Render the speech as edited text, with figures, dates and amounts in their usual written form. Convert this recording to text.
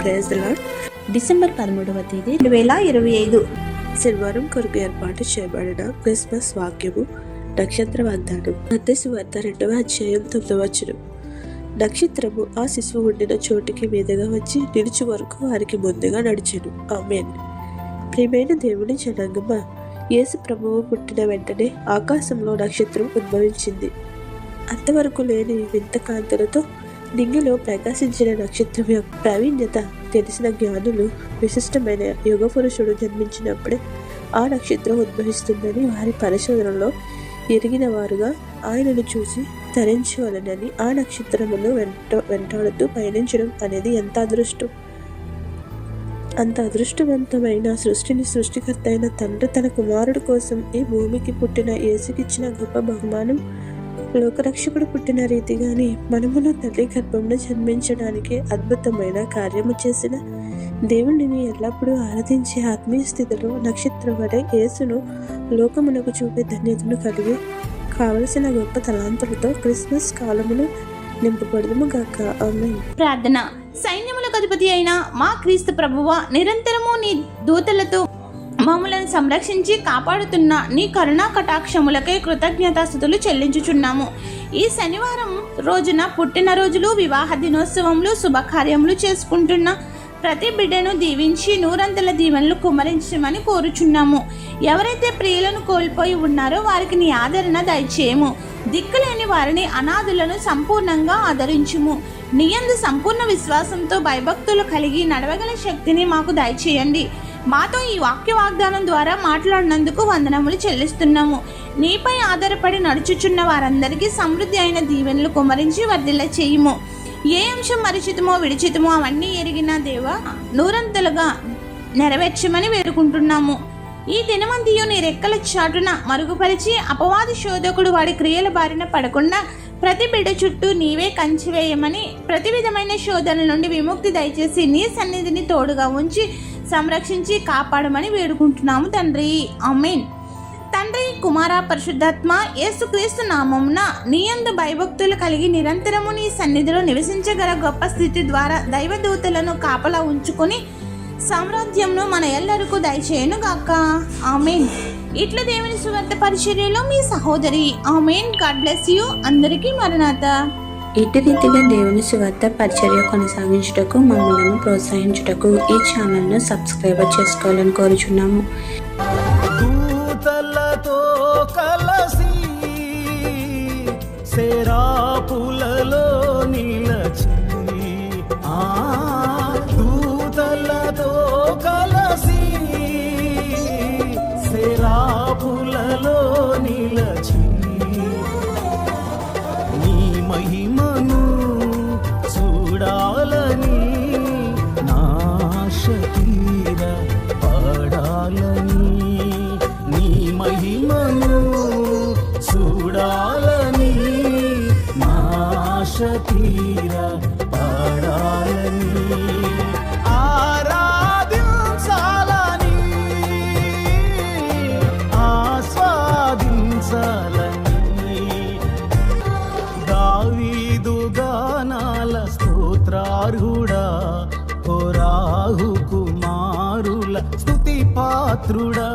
Praise the lord. December 13వ తేదీ 2025 శనివారం కొరకు ఏర్పాటు చేయబడిన క్రిస్మస్ వాక్యము నక్షత్ర వాగ్దానం. మత్తయి సువార్త 2వ అధ్యాయం 9వ వచనం. నక్షత్రము ఆ శిశువు ఉండిన చోటికి మీదుగా వచ్చి నిలుచు వరకు వారికి ముందుగా నడిచెను. ఆమేన్. ప్రియమైన దేవుని జనాంగమా, యేసు ప్రభువు పుట్టిన వెంటనే ఆకాశంలో నక్షత్రం ఉద్భవించింది. అంతవరకు లేని వింత కాంతులతో నింగిలో ప్రకాశించిన నక్షత్రం యొక్క ప్రావీణ్యత తెలిసిన జ్ఞానులు విశిష్టమైన యుగ పురుషుడు జన్మించినప్పుడే ఆ నక్షత్రం ఉద్భవిస్తుందని వారి పరిశోధనలో ఎరిగిన వారుగా ఆయనను చూసి తరించవలనని ఆ నక్షత్రమును వెంటాడుతూ పయనించడం అనేది అంత అదృష్టవంతమైన సృష్టిని సృష్టికర్త అయిన తండ్రి తన కుమారుడు కోసం ఈ భూమికి పుట్టిన యేసుకిచ్చిన గొప్ప బహుమానం. లోకరక్షకుడు పుట్టిన రీతిగానే మనమును తల్లి గర్భంలో జన్మించడానికి అద్భుతమైన కార్యము చేసిన దేవుడిని ఎల్లప్పుడూ ఆరాధించే ఆత్మీయ స్థితిలో నక్షత్రం వలె యేసును లోకమునకు చూపే ధన్యతను కలిగి కావలసిన గొప్ప తలాంతులతో క్రిస్మస్ కాలమును నింపబడము గాక. ఆమేన్. ప్రార్థన. సైన్యములకు అధిపతి అయిన మా క్రీస్తు ప్రభువా, నిరంతరము నీ దూతలతో మమ్మలను సంరక్షించి కాపాడుతున్న నీ కరుణా కటాక్షములకై కృతజ్ఞతాస్తుతులు చెల్లించుచున్నాము. ఈ శనివారం రోజున పుట్టినరోజులు, వివాహ దినోత్సవములు, శుభకార్యములు చేసుకుంటున్న ప్రతి బిడ్డను దీవించి నూరంతల దీవెనలు కుమ్మరించమని కోరుచున్నాము. ఎవరైతే ప్రియులను కోల్పోయి ఉన్నారో వారికి నీ ఆదరణ దయచేయము. దిక్కులేని వారిని, అనాథులను సంపూర్ణంగా ఆదరించుము. నీయందు సంపూర్ణ విశ్వాసంతో భయభక్తులు కలిగి నడవగల శక్తిని మాకు దయచేయండి. మాతో ఈ వాక్య వాగ్దానం ద్వారా మాట్లాడినందుకు వందనములు చెల్లిస్తున్నాము. నీపై ఆధారపడి నడుచుచున్న వారందరికీ సమృద్ధి అయిన దీవెనలు కుమ్మరించి వర్ధిల్ల చేయుము. ఏ అంశం మరిచితమో విడిచితమో అవన్నీ ఎరిగిన దేవ నూరంతలుగా నెరవేర్చమని వేడుకుంటున్నాము. ఈ దినమంతియు నీ రెక్కల చాటున మరుగుపరిచి అపవాది శోధకుడు వాడి క్రియల బారిన పడకుండా ప్రతి బిడ్డ చుట్టూ నీవే కంచివేయమని, ప్రతి విధమైన శోధనల నుండి విముక్తి దయచేసి నీ సన్నిధిని తోడుగా ఉంచి సంరక్షించి కాపాడమని వేడుకుంటున్నాము తండ్రి. ఆమేన్. తండ్రి, కుమార, పరిశుద్ధాత్మ యేసుక్రీస్తు నామమున నీయందు భయభక్తులు కలిగి నిరంతరము నీ సన్నిధిలో నివసించగల గొప్ప స్థితి ద్వారా దైవదూతలను కాపలా ఉంచుకొని సామ్రాజ్యంను మన ఎల్లరకు దయచేయను గాక. ఆమేన్. ఇట్లా దేవుని సువార్త పరిచర్యలో మీ సహోదరి. ఆమేన్. God bless you. అందరికీ మరణాత. ఇటు రీతిగా దేవుని సువార్త పరిచర్య కొనసాగించుటకు మమ్మల్ని ప్రోత్సహించుటకు ఈ ఛానల్ను సబ్స్క్రైబ్ చేసుకోవాలని కోరుచున్నాము. దూతలతో కలసి సెరాపులలో నిలచి, దూతలతో కలసి సెరాపులలో నిలచి నీ మహిమను చూడాలని, నాశ తీర పడాలని, నీ మహిమను చూడాలని, నాశ తీర పడాలని, ఆరాధించాలని, ఆస్వాదించాలని, దావీదు గానాల స్తోత్రార్హుడా, ఓ రాహు కుమారుల స్తుతి పాత్రుడా.